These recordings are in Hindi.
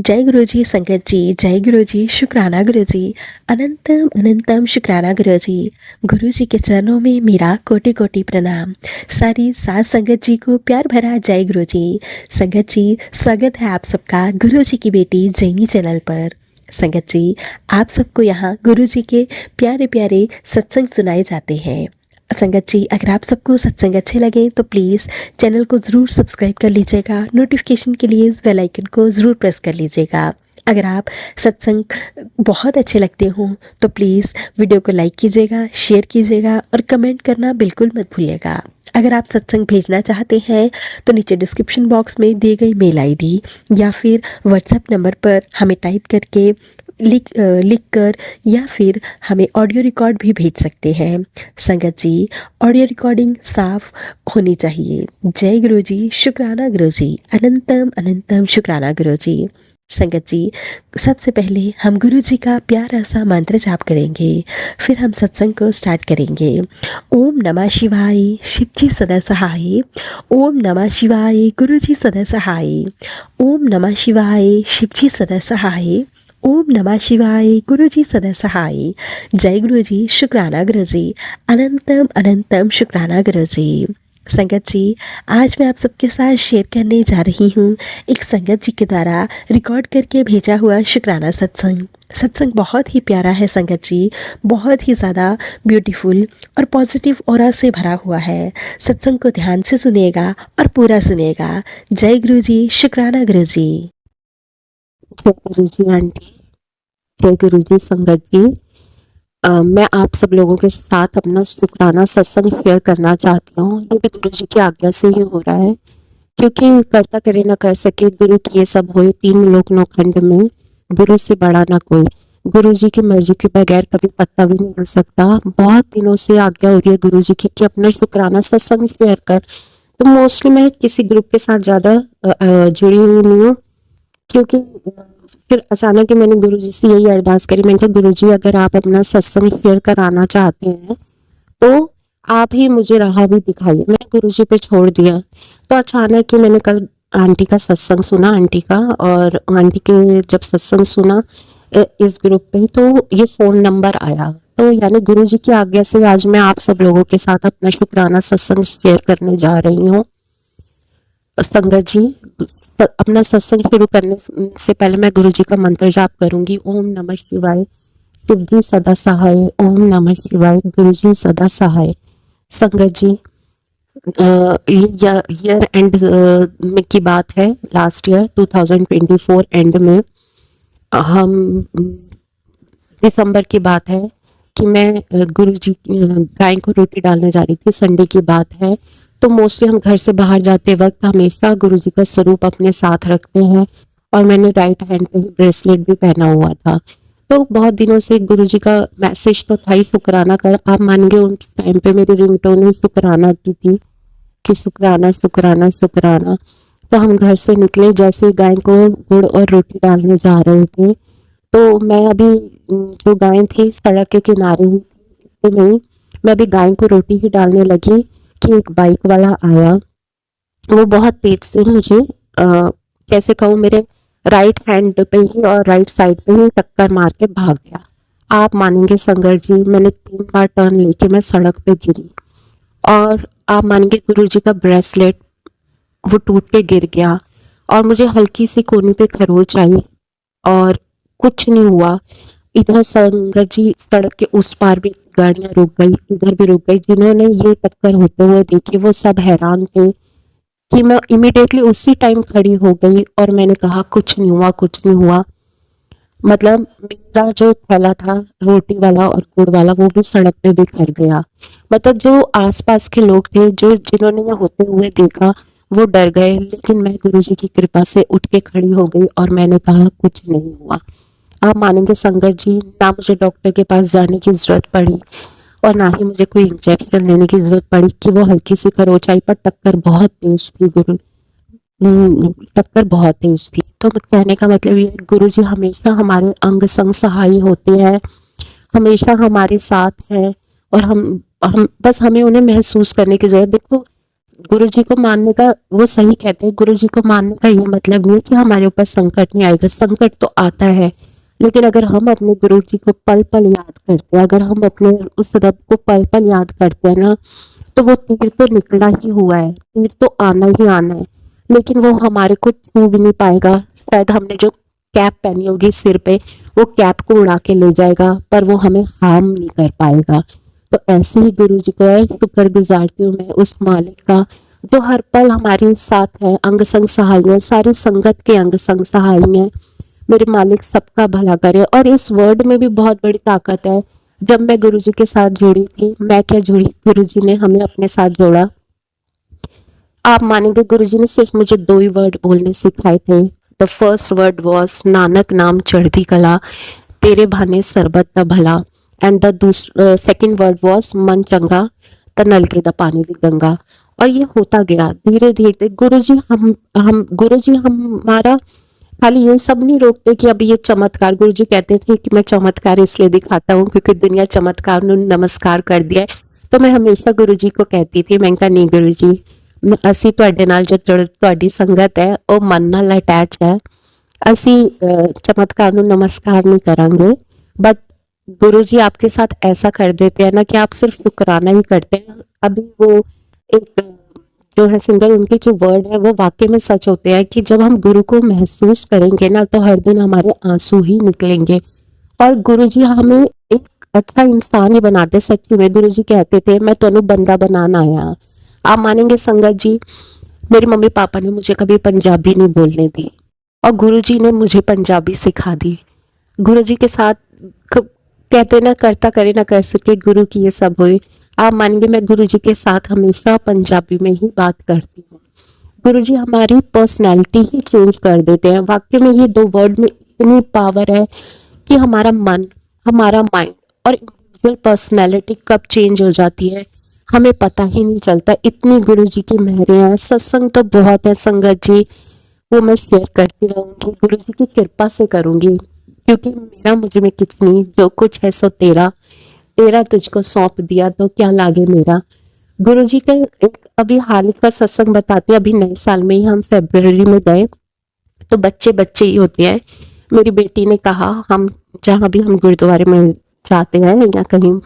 जय गुरु जी संगत जी, जय गुरु जी, शुक्राना गुरु जी, अनंतम अनंतम शुक्राना गुरु जी। गुरु जी के चरणों में मेरा कोटि कोटि प्रणाम। सारी सात संगत जी को प्यार भरा जय गुरु जी। संगत जी, स्वागत है आप सबका गुरु जी की बेटी जैनी चैनल पर। संगत जी, आप सबको यहाँ गुरु जी के प्यारे प्यारे सत्संग सुनाए जाते हैं। संगत जी, अगर आप सबको सत्संग अच्छे लगे तो प्लीज़ चैनल को ज़रूर सब्सक्राइब कर लीजिएगा। नोटिफिकेशन के लिए बेल आइकन को ज़रूर प्रेस कर लीजिएगा। अगर आप सत्संग बहुत अच्छे लगते हों तो प्लीज़ वीडियो को लाइक कीजिएगा, शेयर कीजिएगा और कमेंट करना बिल्कुल मत भूलिएगा। अगर आप सत्संग भेजना चाहते हैं तो नीचे डिस्क्रिप्शन बॉक्स में दी गई मेल आईडी या फिर व्हाट्सएप नंबर पर हमें टाइप करके लिख कर या फिर हमें ऑडियो रिकॉर्ड भी भेज सकते हैं। संगत जी, ऑडियो रिकॉर्डिंग साफ होनी चाहिए। जय गुरु जी, शुक्राना गुरु जी, अनंतम अनंतम शुक्राना गुरु जी। संगत जी, सबसे पहले हम गुरु जी का प्यारा सा मंत्र जाप करेंगे, फिर हम सत्संग को स्टार्ट करेंगे। ओम नमः शिवाय, शिव जी सदा सहाय। ओम नमः शिवाय, गुरु जी सदा सहाय। ओम नमः शिवाय, शिव जी सदा सहाय। ओम नमः शिवाय, गुरु जी सदा सहाय। जय गुरु जी, शुक्राना गुरु जी, अनंतम अनंतम शुक्राना गुरु जी। संगत जी, आज मैं आप सबके साथ शेयर करने जा रही हूँ एक संगत जी के द्वारा रिकॉर्ड करके भेजा हुआ शुक्राना सत्संग। सत्संग बहुत ही प्यारा है संगत जी, बहुत ही ज़्यादा ब्यूटीफुल और पॉजिटिव ऑरा से भरा हुआ है। सत्संग को ध्यान से सुनिएगा और पूरा सुनिएगा। जय गुरु जी, शुक्राना गुरु जी। जय गुरु जी आंटी, जय गुरु जी संगत जी। मैं आप सब लोगों के साथ अपना शुक्राना सत्संग शेयर करना चाहती हूँ। ये भी गुरु जी की आज्ञा से ही हो रहा है, क्योंकि करता करे ना कर सके, गुरु की ये सब होए। तीन लोक नौ खंड में गुरु से बड़ा ना कोई। गुरु जी की मर्जी के बगैर कभी पत्ता भी नहीं मिल सकता। बहुत दिनों से आज्ञा हो रही है गुरु जी की कि अपना शुक्राना सत्संग शेयर कर। तो मोस्टली मैं किसी ग्रुप के साथ ज़्यादा जुड़ी हुई नहीं हूँ, क्योंकि फिर अचानक ही मैंने गुरुजी से यही अरदास करी। मैंने कहा गुरुजी, अगर आप अपना सत्संग शेयर कराना चाहते हैं तो आप ही मुझे राह भी दिखाइए। मैंने गुरुजी पे छोड़ दिया। तो अचानक ही मैंने कल आंटी का सत्संग सुना, आंटी का, और आंटी के जब सत्संग सुना इस ग्रुप पे, तो ये फोन नंबर आया। तो यानी गुरुजी की आज्ञा से आज मैं आप सब लोगों के साथ अपना शुक्राना सत्संग शेयर करने जा रही हूँ। संगत जी, अपना सत्संग शुरू करने से पहले मैं गुरु जी का मंत्र जाप करूंगी। ओम नमः शिवाय, शिव जी सदा सहाय। ओम नमः शिवाय, गुरु जी सदा सहाय। संगत जी, ईयर एंड में की बात है, लास्ट ईयर 2024 एंड में, हम दिसंबर की बात है कि मैं गुरु जी गाय को रोटी डालने जा रही थी। संडे की बात है। तो मोस्टली हम घर से बाहर जाते वक्त हमेशा गुरु जी का स्वरूप अपने साथ रखते हैं, और मैंने राइट हैंड पे ही ब्रेसलेट भी पहना हुआ था। तो बहुत दिनों से गुरु जी का मैसेज तो था ही, शुक्राना कर। आप मानेंगे उस टाइम पे मेरी रिंगटोन ही शुक्राना की थी कि शुक्राना शुक्राना शुक्राना। तो हम घर से निकले, जैसे ही गाय को गुड़ और रोटी डालने जा रहे थे, तो मैं अभी जो गाय थी सड़क के किनारे ही थी, मैं अभी गाय को रोटी ही डालने लगी कि एक बाइक वाला आया। वो बहुत तेज से मुझे कैसे कहूँ, मेरे राइट हैंड पे ही और राइट साइड पे ही टक्कर मार के भाग गया। आप मानेंगे संगत जी, मैंने 3 बार टर्न लेके मैं सड़क पे गिरी, और आप मानेंगे गुरु जी का ब्रेसलेट वो टूट के गिर गया, और मुझे हल्की सी कोनी पे खरोच आई, और कुछ नहीं हुआ। इधर संगत जी सड़क के उस पार भी गाड़ियां रुक गई, इधर भी रुक गई। जिन्होंने ये टक्कर होते हुए देखी वो सब हैरान थे कि मैं इमिडिएटली उसी टाइम खड़ी हो गई, और मैंने कहा कुछ नहीं हुआ, कुछ नहीं हुआ। मतलब मेरा जो थैला था रोटी वाला और गुड़ वाला, वो भी सड़क पे बिखर गया। मतलब जो आसपास के लोग थे, जो जिन्होंने ये होते हुए देखा, वो डर गए। लेकिन मैं गुरुजी की कृपा से उठ के खड़ी हो गई, और मैंने कहा कुछ नहीं हुआ। आप मानेंगे संगत जी, ना मुझे डॉक्टर के पास जाने की जरूरत पड़ी, और ना ही मुझे कोई इंजेक्शन लेने की जरूरत पड़ी कि वो हल्की सी खरोच आई। पर टक्कर बहुत तेज थी टक्कर बहुत तेज थी। तो कहने का मतलब ये, गुरु जी हमेशा हमारे अंग संग सहाय होते हैं, हमेशा हमारे साथ हैं, और हम बस हमें उन्हें महसूस करने की जरूरत। देखो, गुरुजी को मानने का, वो सही कहते हैं, गुरुजी को मानने का ये मतलब नहीं है कि हमारे ऊपर संकट नहीं आएगा। संकट तो आता है, लेकिन अगर हम अपने गुरुजी को पल पल याद करते हैं, अगर हम अपने उस रब को पल पल याद करते हैं ना, तो वो तीर तो निकला ही हुआ है, तीर तो आना ही आना है, लेकिन वो हमारे को छू भी नहीं पाएगा। शायद हमने जो कैप पहनी होगी सिर पे, वो कैप को उड़ा के ले जाएगा, पर वो हमें हार्म नहीं कर पाएगा। तो ऐसे ही गुरु जी को है, शुक्र गुजारती हूँ मैं उस मालिक का जो हर पल हमारे साथ है, अंग संग सहाय है, सारी संगत के अंग संग सहाय है। मेरे मालिक सबका भला करे। और इस वर्ड में भी बहुत बड़ी ताकत है। जब मैं गुरुजी के साथ जुड़ी थी, मैं क्या जुड़ी, गुरुजी ने हमें अपने साथ जोड़ा। आप मानेंगे गुरुजी ने सिर्फ मुझे 2 ही वर्ड बोलने सिखाए थे। The first word was Nanak नाम चढ़ती कला, तेरे भाने सरबत दा भला, and the second word was मन चंगा त नलके दा पानी भी गंगा। और ये होता गया धीरे धीरे। गुरुजी हमारा खाली ये सब नहीं रोकते कि अभी ये चमत्कार, गुरुजी कहते थे कि मैं चमत्कार इसलिए दिखाता हूँ क्योंकि दुनिया चमत्कार ਨੂੰ नमस्कार कर दिया है। तो मैं हमेशा गुरुजी को कहती थी, मैं कहा नहीं गुरुजी, ਅਸੀਂ ਤੁਹਾਡੇ ਨਾਲ ਜੋ ਤੁਹਾਡੀ ਸੰਗਤ ਹੈ ਉਹ ਮਨ ਨਾਲ ਅਟੈਚ ਹੈ, ਅਸੀਂ चमत्कार ਨੂੰ नमस्कार नहीं करांगे, बट गुरुजी आपके साथ ऐसा कर देते हैं ना कि आप सिर्फ शुक्राना ही करते हैं। अभी वो एक जो है सिंगर, उनके जो वर्ड है वो वाकई में सच होते हैं कि जब हम गुरु को महसूस करेंगे ना, तो हर दिन हमारे आंसू ही निकलेंगे। और गुरुजी हमें एक अच्छा इंसान ही बनाते। सच्ची में गुरुजी कहते थे, मैं तेनू बंदा बनाना आया। आप मानेंगे संगत जी, मेरे मम्मी पापा ने मुझे कभी पंजाबी नहीं बोलने दी, और गुरुजी ने मुझे पंजाबी सिखा दी। गुरुजी के साथ कहते ना, करता करे ना कर सके, गुरु की ये सब हुई। आप मानेंगे मैं गुरुजी के साथ हमेशा पंजाबी में ही बात करती हूँ। गुरुजी हमारी पर्सनैलिटी ही चेंज कर देते हैं। वाकई में ये 2 वर्ड में इतनी पावर है कि हमारा मन, हमारा माइंड और इंडिविजुअल पर्सनैलिटी कब चेंज हो जाती है हमें पता ही नहीं चलता। इतनी गुरुजी की मेहरें हैं। सत्संग तो बहुत है संगत जी, वो मैं शेयर करती रहूंगी, गुरुजी की कृपा से करूंगी, क्योंकि मेरा मुझ में कुछ नहीं, जो कुछ है सो तेरा, तेरा तुझको सौंप दिया तो क्या लागे मेरा। गुरुजी का एक अभी हाल ही का सत्संग बताती हूँ। अभी नए साल में ही हम फरवरी में गए, तो बच्चे बच्चे ही होते हैं। मेरी बेटी ने कहा, हम जहाँ भी हम गुरुद्वारे में जाते हैं या कहीं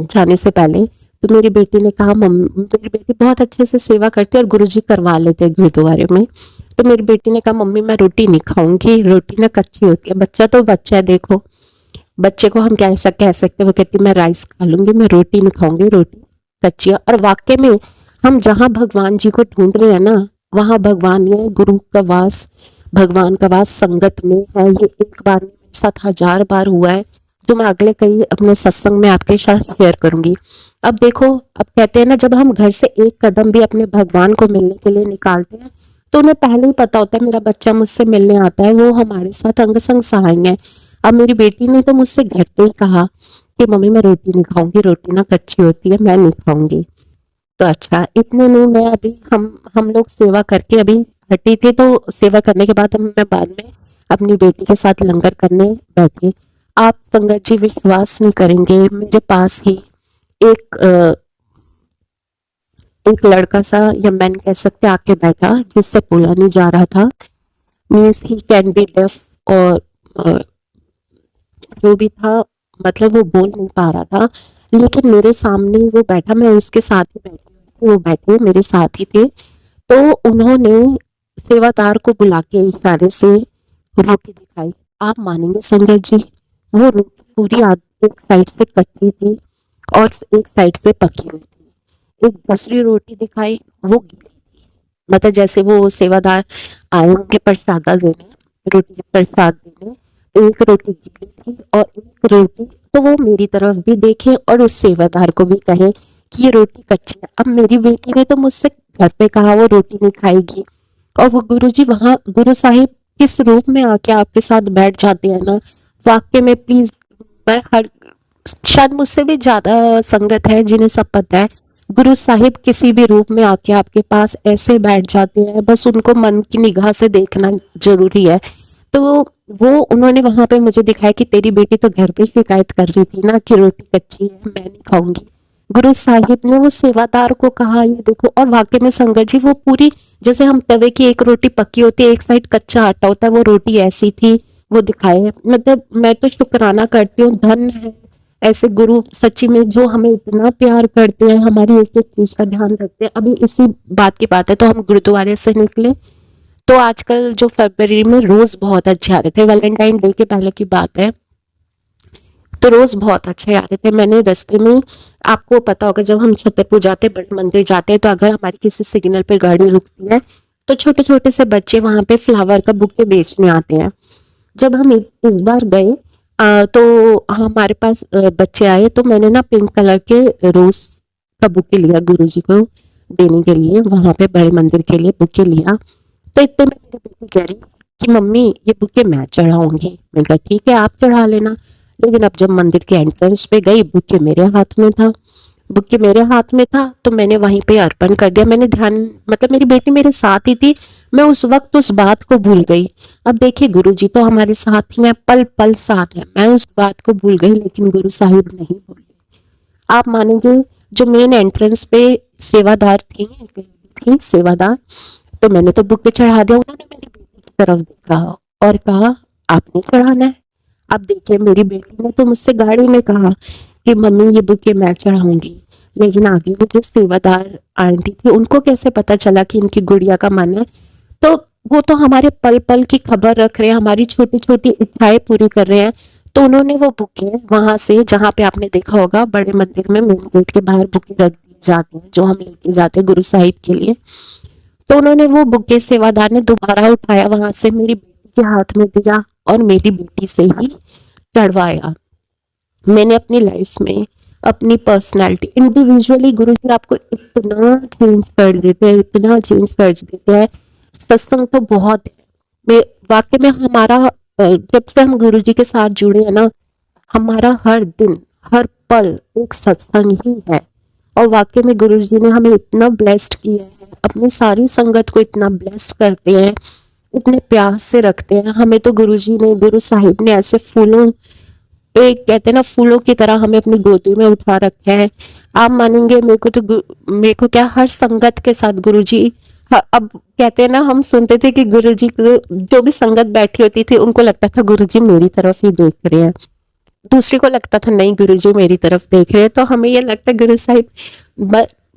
जाने से पहले, तो मेरी बेटी ने कहा, मेरी बेटी बहुत अच्छे से सेवा करती है और गुरुजी करवा लेते हैं गुरुद्वारे में। तो मेरी बेटी ने कहा, मम्मी मैं रोटी नहीं खाऊंगी, रोटी ना कच्ची होती है। बच्चा तो बच्चा है, देखो बच्चे को हम क्या ऐसा कह सकते हैं। वो कहती मैं राइस खा लूंगी, मैं रोटी नहीं खाऊंगी, रोटी कच्ची है। और वाकई में हम जहाँ भगवान जी को ढूंढ रहे हैं ना, वहाँ भगवान ये गुरु का वास, भगवान का वास संगत में है। ये एक बार नहीं, मेरे साथ 1000 बार हुआ है, जो मैं अगले कई अपने सत्संग में आपके साथ शेयर करूंगी। अब देखो, अब कहते हैं ना, जब हम घर से एक कदम भी अपने भगवान को मिलने के लिए निकालते हैं, तो उन्हें पहले ही पता होता है मेरा बच्चा मुझसे मिलने आता है, वो हमारे साथ अंग संग सहाय है। अब मेरी बेटी ने तो मुझसे घर पे ही कहा कि मम्मी मैं रोटी नहीं खाऊंगी, रोटी ना कच्ची होती है, मैं नहीं खाऊंगी। तो अच्छा, इतने में मैं अभी हम लोग सेवा करके अभी हटी थी, तो सेवा करने के बाद मैं बाद में अपनी बेटी के साथ लंगर करने बैठी। आप संगत जी विश्वास नहीं करेंगे, मेरे पास ही एक लड़का सा, या मैन कह सकते, आके बैठा, जिससे बोला नहीं जा रहा था। Means he can be deaf, और जो भी था, मतलब वो बोल नहीं पा रहा था, लेकिन मेरे सामने वो बैठा, मैं उसके साथ ही बैठी थी, वो बैठे मेरे साथ ही थे। तो उन्होंने सेवादार को बुला के इशारे से रोटी दिखाई। आप मानेंगे संगत जी, वो रोटी पूरी एक साइड से कच्ची थी और एक साइड से पकी हुई थी। एक दूसरी रोटी दिखाई, वो गीली थी। मतलब जैसे वो सेवादार आए होंगे प्रसादा देने, रोटी के प्रसाद देने, एक रोटी गीली थी और एक रोटी, तो वो मेरी तरफ भी देखे और उस सेवादार को भी कहे कि ये रोटी कच्ची है। अब मेरी बेटी ने तो मुझसे घर पे कहा वो रोटी नहीं खाएगी, और वो गुरुजी वहाँ, गुरु साहिब किस रूप में आके आपके साथ बैठ जाते हैं ना, वाकई में प्लीज, मैं हर, शायद मुझसे भी ज्यादा संगत है जिन्हें सब पता है, गुरु साहिब किसी भी रूप में आके आपके पास ऐसे बैठ जाते हैं, बस उनको मन की निगाह से देखना जरूरी है। तो वो उन्होंने वहां पे मुझे दिखाया कि तेरी बेटी तो घर पे शिकायत कर रही थी ना कि रोटी कच्ची है, मैं नहीं खाऊंगी, गुरु साहिब ने वो सेवादार को कहा ये देखो, और वाकई में संगत जी वो पूरी, जैसे हम तवे की एक रोटी पक्की होती है, एक साइड कच्चा आटा होता है, वो रोटी ऐसी थी, वो दिखाए। मतलब मैं तो शुक्राना करती हूँ, धन है ऐसे गुरु सच्ची में जो हमें इतना प्यार करते हैं, हमारी एक एक चीज का ध्यान रखते हैं। अभी इसी बात की बात है, तो हम गुरुद्वारे से निकले, तो आजकल जो फरवरी में रोज बहुत अच्छे आ रहे थे, वैलेंटाइन डे के पहले की बात है, तो रोज बहुत अच्छे आ रहे थे। मैंने रास्ते में, आपको पता होगा जब हम छतरपुर जाते, बड़े मंदिर जाते हैं, तो अगर हमारी किसी सिग्नल पे गाड़ी रुकती है तो छोटे छोटे से बच्चे वहां पे फ्लावर का बुके बेचने आते हैं। जब हम इस बार गए तो हमारे पास बच्चे आए, तो मैंने ना पिंक कलर के रोज का बुके लिया गुरुजी को देने के लिए, वहां पे बड़े मंदिर के लिए बुके लिया। तो इतने में मेरी बेटी कह रही कि मम्मी ये बुके मैं चढ़ाऊंगी। मैंने कहा ठीक है आप चढ़ा लेना। लेकिन अब जब मंदिर के एंट्रेंस पे गई, बुके मेरे हाथ में था, बुके मेरे हाथ में था, तो मैंने वहीं पे अर्पण कर दिया। मैंने ध्यान, मतलब मेरी बेटी मेरे साथ ही थी, मैं उस वक्त उस बात को भूल गई। अब देखिए गुरुजी तो हमारे साथ ही हैं, पल पल साथ हैं, मैं उस बात को भूल गई, लेकिन गुरु साहिब नहीं भूल गए। आप मानेंगे, जो मेन एंट्रेंस पे सेवादार थी सेवादार, तो मैंने तो बुके चढ़ा दिया। उन्होंने मेरी बेटी की तरफ देखा और कहा आपने चढ़ाना है। अब देखिए मेरी बेटी ने तो मुझसे गाड़ी में कहा कि मम्मी ये बुके मैं चढ़ाऊंगी, लेकिन आगे वो जो सेवादार आंटी थी उनको कैसे पता चला कि इनकी गुड़िया का मन है। तो वो तो हमारे पल पल की खबर रख रहे हैं, हमारी छोटी छोटी इच्छाएं पूरी कर रहे हैं। तो उन्होंने वो बुके वहां से, जहाँ पे आपने देखा होगा बड़े मंदिर में मेन गेट के बाहर बुके रख दिए जाते हैं जो हम लेके जाते हैं गुरु साहिब के लिए, तो उन्होंने वो बुके सेवादार ने दोबारा उठाया, वहां से मेरी बेटी के हाथ में दिया और मेरी बेटी से ही चढ़वाया। मैंने अपनी लाइफ में अपनी पर्सनालिटी इंडिविजुअली, गुरुजी आपको इतना चेंज कर देते हैं, इतना चेंज कर देते हैं। सत्संग तो बहुत है, मैं वाकई में हमारा जब से हम गुरुजी के साथ जुड़े हैं ना, हमारा हर दिन हर पल एक सत्संग ही है। और वाकई में गुरुजी ने हमें इतना ब्लेस्ड किया है, अपनी सारी संगत को इतना ब्लेस्ड करते हैं, इतने प्यार से रखते हैं हमें। तो गुरुजी ने, गुरु साहिब ने ऐसे फूलों, एक कहते हैं ना फूलों की तरह हमें अपनी गोदी में उठा रखा है। आप मानेंगे मेरे को क्या, हर संगत के साथ गुरुजी, अब कहते हैं ना, हम सुनते थे कि गुरुजी को जो भी संगत बैठी होती थी उनको लगता था गुरुजी मेरी तरफ ही देख रहे हैं, दूसरे को लगता था नहीं गुरुजी मेरी तरफ देख रहे हैं। तो हमें ये लगता है Guru Sahib,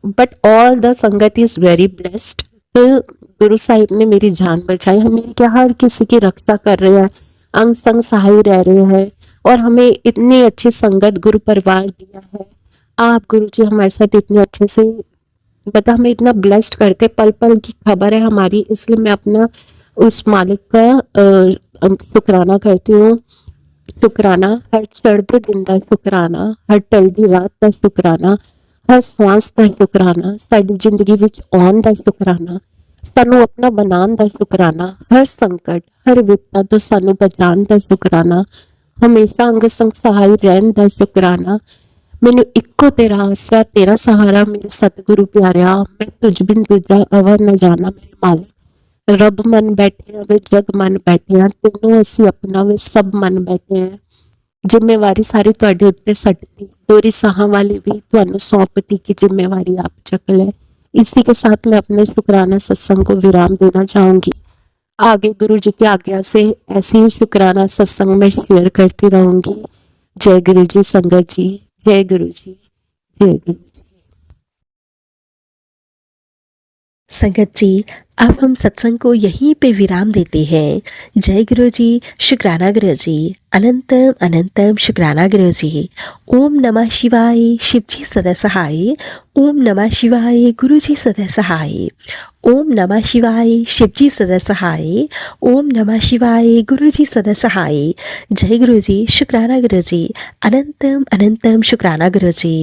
but all the संगत इज वेरी ब्लेस्ड। तो गुरु साहिब ने मेरी जान बचाई, हम मेरी क्या हर किसी की रक्षा कर रहे हैं, अंग संग सहाय रह रहे हैं, और हमें इतनी अच्छी संगत गुरु परिवार दिया है। आप गुरुजी हमारे साथ इतने अच्छे से, बता हमें इतना ब्लेस्ड करते, पल पल की खबर है हमारी। इसलिए मैं अपना उस मालिक का शुक्राना करती हूँ। शुक्राना हर चढ़ते दिन का शुक्राना, हर टलदी रात का शुक्राना, हर सांस का शुक्राना, साडी जिंदगी विच आउण दा शुक्राना, सानू अपना बनाने का शुक्राना, हर संकट हर विपता तो सानू बचाने का शुक्राना, हमेशा अंग संग सहाय रहने का शुक्राना। मैनू इको तेरा आसरा तेरा सहारा मेरे सतगुरु प्यारिया, मैं तुझ बिन दूजा अवर न जाना मेरे मालिक। रब मन बैठे हैं वे जग मन बैठे हैं, तेनों असी अपना वे सब मन बैठे हैं। जिम्मेवारी सारी तुहाडे उत्ते सटती, डोरी साहां वाली भी तुहानू सौंपती की जिम्मेवारी आप चक ले। इसी के साथ मैं अपने शुक्राना सत्संग को विराम देना चाहूंगी। आगे गुरु जी की आज्ञा से ऐसे ही शुक्राना सत्संग में शेयर करती रहूंगी। जय गुरु जी संगत जी, जय गुरु जी, जय गुरु जी। संगत जी, अब हम सत्संग को यहीं पे विराम देते हैं। जय गुरु जी, शुक्राना गुरु जी, अनंतम अनंतम शुक्राना गुरु जी। ओम नमः शिवाय, शिव जी सदा सहाय। ओम नमः शिवाय, गुरु जी सदा सहाय। ओम नमः शिवाय, शिव जी सदा सहाय। ओम नमः शिवाय, गुरु जी सदा सहाय। जय गुरु जी, शुक्राना गुरु जी, अनंतम अनंतम शुक्राना गुरु जी।